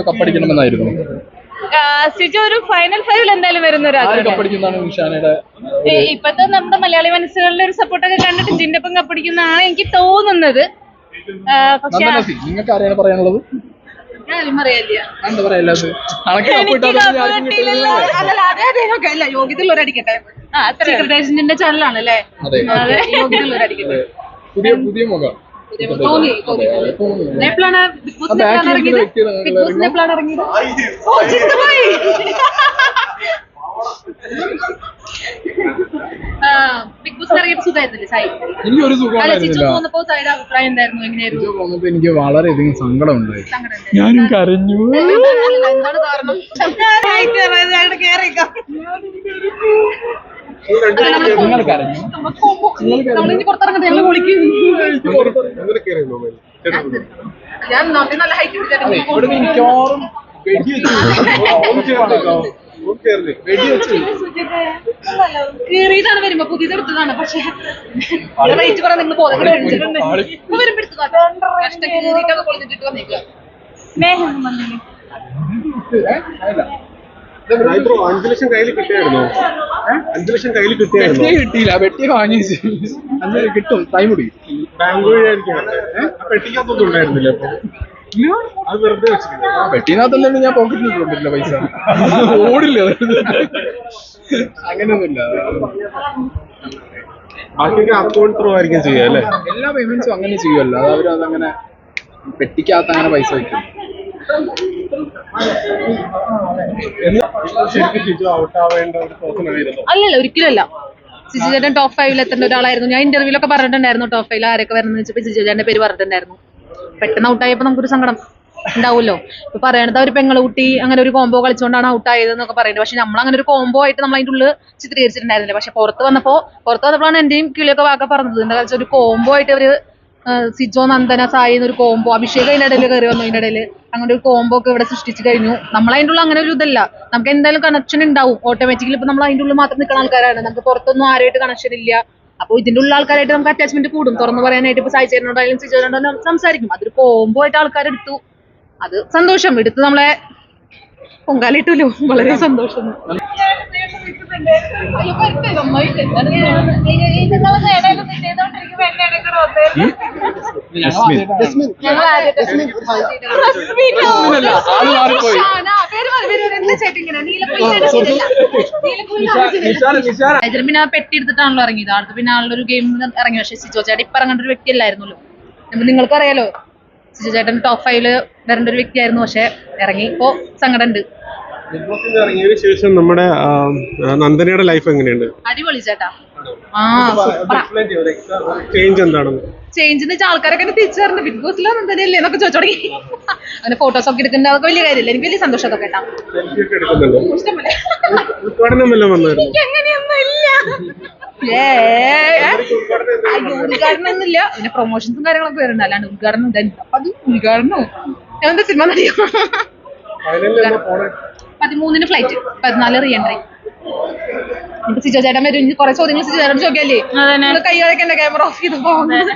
കപ്പടിക്കണമെന്നായിരുന്നു. സിജു ഒരു ഫൈനൽ 5 എന്തായാലും വരുന്ന ഇപ്പത്തെ നമ്മുടെ മലയാളി മനസ്സുകളിലെ ഒരു സപ്പോർട്ടൊക്കെ കണ്ടിട്ട് ജിൻഡപ്പം കപ്പടിക്കുന്നതാണ് എനിക്ക് തോന്നുന്നത്. നിങ്ങൾക്ക് ആരെയാണ് പറയാനുള്ളത്? യോഗ്യതയുള്ളവരടിക്കട്ടെ. പ്രസിഡന്റിന്റെ ചാനലാണല്ലേ? പുതിയ മുഖം എപ്പോഴാണ് ബിഗ് ബോസ് എപ്പോഴാണ് ഇറങ്ങിയത്? ബിഗ് ബോസ് ഇറങ്ങിയപ്പോ സുഖമായിരുന്നില്ലേ സായി? പോന്നപ്പോ സായിയുടെ അഭിപ്രായം എന്തായിരുന്നു? എങ്ങനെയായിരുന്നു? എനിക്ക് വളരെയധികം സങ്കടം ഉണ്ടായി. ഞാനും കരഞ്ഞു. എന്താണ് കാരണം? നമ്മളിനി പുറത്തിറങ്ങട്ടെ, ഞങ്ങൾ വിളിക്കും. ഞാൻ നല്ല ഹൈറ്റ് കയറിയതാണ്, വരുമ്പോ പുതിയതെടുത്തതാണ്. പക്ഷെ റേറ്റ് പറയാൻ നിങ്ങൾ കിട്ടിയില്ല. വെട്ടി വാങ്ങി കിട്ടും. ടൈം പിടിക്കും. പെട്ടിനകത്തല്ലേ ഞാൻ പോക്കറ്റിൽ കൊണ്ടില്ല പൈസ. ഓടില്ല. അങ്ങനെയൊന്നുമില്ല. അക്കൗണ്ട് ത്രൂ ആയിരിക്കും ചെയ്യുക അല്ലേ? എല്ലാ പേയ്മെന്റ്സും അങ്ങനെ ചെയ്യുമല്ലോ. അത് അവരതങ്ങനെ പെട്ടിക്കകത്ത് അങ്ങനെ പൈസ വയ്ക്കും. അല്ലല്ല, ഒരിക്കലല്ല. സിജു ചേട്ടൻ ടോപ്പ് 5 എത്തേണ്ട ഒരാളായിരുന്നു. ഞാൻ ഇന്റർവ്യൂലൊക്കെ പറഞ്ഞിട്ടുണ്ടായിരുന്നു ടോപ്പ് 5 ആരൊക്കെ വരുന്നത് വെച്ചപ്പോ സിജു ചേട്ടന്റെ പേര് പറഞ്ഞിട്ടുണ്ടായിരുന്നു. പെട്ടെന്ന് ഔട്ടായപ്പോ നമുക്കൊരു സങ്കടം ഉണ്ടാവുമല്ലോ. ഇപ്പൊ പറയണത് ഒരു പെങ്ങളുട്ടി അങ്ങനെ ഒരു കോംബോ കളിച്ചുകൊണ്ടാണ് ഔട്ടായത് എന്നൊക്കെ പറയുന്നത്. പക്ഷെ നമ്മൾ അങ്ങനെ ഒരു കോംബോ ആയിട്ട് നമ്മൾ അതിന്റെ ഉള്ളിൽ ചിത്രീകരിച്ചിട്ടുണ്ടായിരുന്നില്ല. പക്ഷെ പുറത്ത് വന്നപ്പോഴാണ് എന്റെയും കിളിയൊക്കെ വാക്ക പറഞ്ഞത്. എന്താ വെച്ചാൽ ഒരു കോംബോ ആയിട്ട് അവര് സിജോ, നന്ദന, സായി എന്നൊരു കോംബോ, അഭിഷേക് അതിന്റെ ഇടയിൽ കയറി വന്നു. അതിന്റെ ഇടയിൽ അങ്ങനെ ഒരു കോംബോ ഒക്കെ ഇവിടെ സൃഷ്ടിച്ചു കഴിഞ്ഞു. നമ്മൾ അതിന്റെ ഉള്ളിൽ അങ്ങനെ ഒരു ഇതല്ല. നമുക്ക് എന്തായാലും കണക്ഷൻ ഉണ്ടാവും ഓട്ടോമാറ്റിക്കലി. ഇപ്പൊ നമ്മൾ അതിന്റെ ഉള്ളിൽ മാത്രം നിൽക്കുന്ന ആൾക്കാരാണ്. നമുക്ക് പുറത്തൊന്നും ആരുമായിട്ട് കണക്ഷൻ ഇല്ല. അപ്പൊ ഇതിന്റെ ഉള്ള ആൾക്കാരായിട്ട് നമുക്ക് അറ്റാച്ച്മെന്റ് കൂടും. തുറന്നു പറയാനായിട്ട് ഇപ്പൊ സായി ചേട്ടനോടായാലും സിജോനോടായാലും സംസാരിക്കും. അതൊരു കോംബോ ആയിട്ട് ആൾക്കാരെടുത്തു. അത് സന്തോഷം. എടുത്ത് നമ്മളെ പൊങ്കാലിട്ടല്ലോ, വളരെ സന്തോഷം. പിന്നെ ആ പെട്ടി എടുത്തിട്ടാണല്ലോ ഇറങ്ങിയത്. അടുത്ത് പിന്നെ ആളുടെ ഒരു ഗെയിം ഇറങ്ങി. പക്ഷെ സിജോ ചേട്ടൻ ഇപ്പൊ ഇറങ്ങേണ്ട ഒരു വ്യക്തി അല്ലായിരുന്നല്ലോ. നിങ്ങൾക്കറിയാലോ, സിജു ചേട്ടൻ ടോപ്പ് 5 വരേണ്ട ഒരു വ്യക്തിയായിരുന്നു. പക്ഷെ ഇറങ്ങി. ഇപ്പോ സങ്കടം ഉണ്ട്. ഇറങ്ങിയതിനു ശേഷം നമ്മുടെ നന്ദനയുടെ ലൈഫ് എങ്ങനെയുണ്ട്? അടിപൊളി ചേട്ടാ. ചേഞ്ച് എന്താണെന്ന്? ചേഞ്ച് എന്ന് വെച്ചാൽ ആൾക്കാരൊക്കെ തിരിച്ചറിഞ്ഞു ബിഗ് ബോസിലോ നന്ദനയല്ലേ എന്നൊക്കെ ചോദിച്ചു തുടങ്ങി. അങ്ങനെ ഫോട്ടോസ് ഒക്കെ എടുക്കുന്നത് അതൊക്കെ വലിയ കാര്യമില്ല. എനിക്ക് വലിയ സന്തോഷമൊക്കെ കേട്ടാ. അങ്ങനെയൊന്നും ഇല്ല. ഉദ്ഘാടനം ഒന്നുമില്ല. പിന്നെ പ്രൊമോഷൻസും കാര്യങ്ങളൊക്കെ വരുന്നുണ്ട്. അല്ലാണ്ട് ഉദ്ഘാടനം അത് ഉദ്ഘാടനോ എന്താ സിനിമ നടിയോ? 13 ഫ്ലൈറ്റ്, 14 റീ എൻട്രി. സിജോ ചേട്ടൻ വരും. കുറെ ചോദ്യങ്ങൾ സിജോ ചേട്ടൻ ചോദിക്കല്ലേ? കൈ കളിക്കണ്ട, ക്യാമറ ഓഫ് ചെയ്ത് പോകുന്നത്.